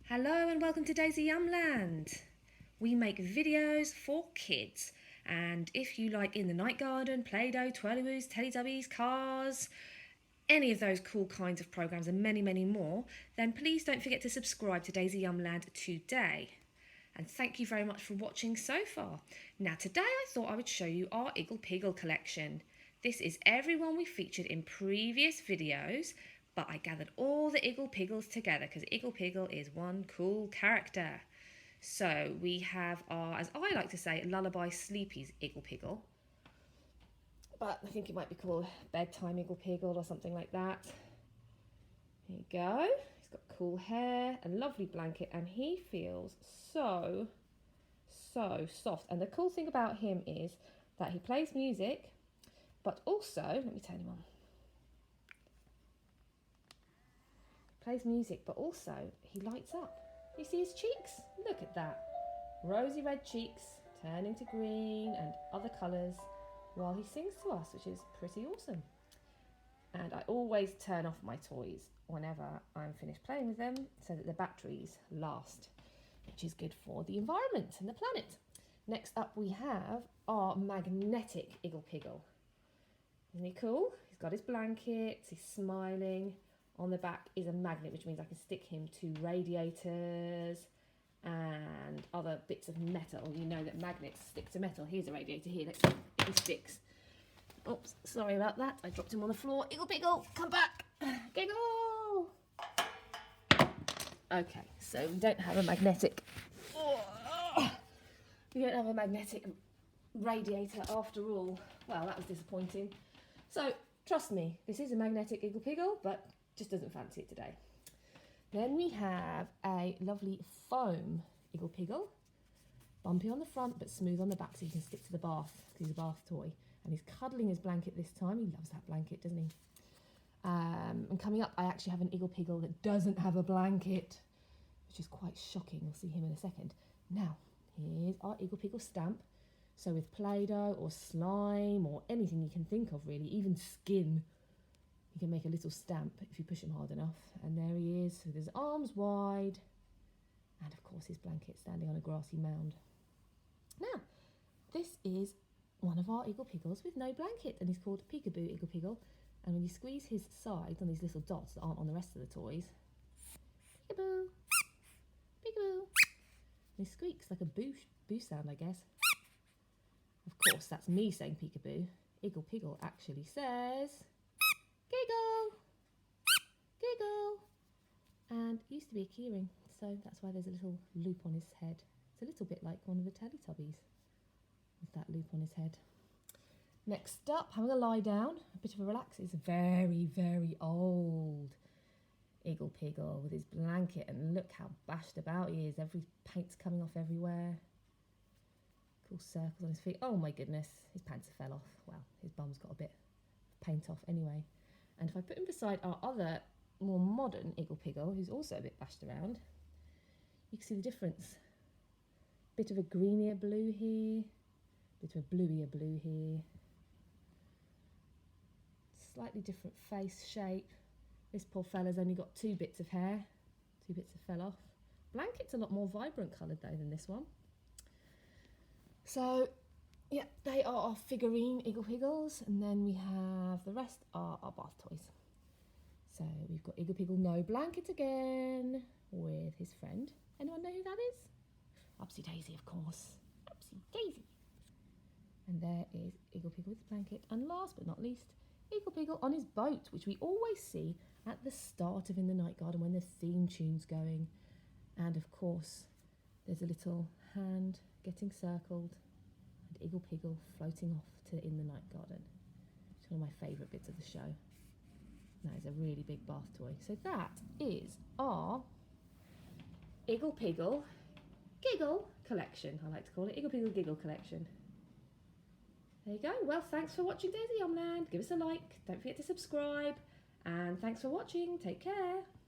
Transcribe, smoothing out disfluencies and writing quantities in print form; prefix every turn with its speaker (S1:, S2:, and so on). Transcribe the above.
S1: Hello and welcome to Daisyyumland. We make videos for kids, and if you like In the Night Garden, Play-Doh, Twirlywoos, Teletubbies, Cars, any of those cool kinds of programs and many, many more, then please don't forget to subscribe to Daisyyumland today. And thank you very much for watching so far. Now today I thought I would show you our Igglepiggle collection. This is everyone we featured in previous videos, but I gathered all the Igglepiggles together because Igglepiggle is one cool character. So we have our, as I like to say, Lullaby Sleepy's Igglepiggle. But I think it might be called Bedtime Igglepiggle or something like that. There you go. He's got cool hair, a lovely blanket, and he feels so soft. And the cool thing about him is that he plays music, but also, let me turn him on. Plays music, but also he lights up. You see his cheeks? Look at that. Rosy red cheeks turning to green and other colours while he sings to us, which is pretty awesome. And I always turn off my toys whenever I'm finished playing with them so that the batteries last, which is good for the environment and the planet. Next up we have our magnetic Igglepiggle. Isn't he cool? He's got his blankets, he's smiling. On the back is a magnet, which means I can stick him to radiators and other bits of metal. You know that magnets stick to metal. Here's a radiator here. Let's see if he sticks. Oops, sorry about that. I dropped him on the floor. Igglepiggle, come back. Giggle. Okay, so we don't have a magnetic. We don't have a magnetic radiator after all. Well, that was disappointing. So trust me, this is a magnetic Igglepiggle, but just doesn't fancy it today. Then we have a lovely foam Igglepiggle. Bumpy on the front, but smooth on the back so you can stick to the bath, because he's a bath toy. And he's cuddling his blanket this time. He loves that blanket, doesn't he? And coming up, I actually have an Igglepiggle that doesn't have a blanket, which is quite shocking. You'll see him in a second. Now, here's our Igglepiggle stamp. So with Play-Doh or slime or anything you can think of really, even skin, you can make a little stamp if you push him hard enough. And there he is with his arms wide. And of course his blanket standing on a grassy mound. Now, this is one of our Igglepiggles with no blanket, and he's called Peekaboo Igglepiggle. And when you squeeze his sides on these little dots that aren't on the rest of the toys, peekaboo, peekaboo. And he squeaks like a boo sound, I guess. Of course, that's me saying peekaboo. Igglepiggle actually says giggle, giggle. And it used to be a keyring, so that's why there's a little loop on his head. It's a little bit like one of the Teletubbies with that loop on his head. Next up, having a lie down, a bit of a relax, is a very old Igglepiggle with his blanket, and look how bashed about he is. Every paint's coming off everywhere. Cool circles on his feet. Oh my goodness, his pants have fell off. Well, his bum's got a bit of paint off anyway. And if I put him beside our other, more modern Igglepiggle, who's also a bit bashed around, you can see the difference. Bit of a greenier blue here, bit of a bluier blue here. Slightly different face shape. This poor fella's only got two bits of hair. Two bits have fell off. Blanket's a lot more vibrant coloured though than this one. So, yeah, they are our figurine Igglepiggles, and then we have the rest are our bath toys. So we've got Igglepiggle no blanket again with his friend. Anyone know who that is? Upsy Daisy, of course. Upsy Daisy. And there is Igglepiggle with his blanket. And last but not least, Igglepiggle on his boat, which we always see at the start of In the Night Garden when the theme tune's going. And of course, there's a little hand getting circled and Igglepiggle floating off to In the Night Garden. It's one of my favourite bits of the show. That is a really big bath toy. So that is our Igglepiggle Giggle collection, I like to call it. Igglepiggle Giggle collection. There you go. Well, thanks for watching Daisyyumland. Give us a like. Don't forget to subscribe. And thanks for watching. Take care.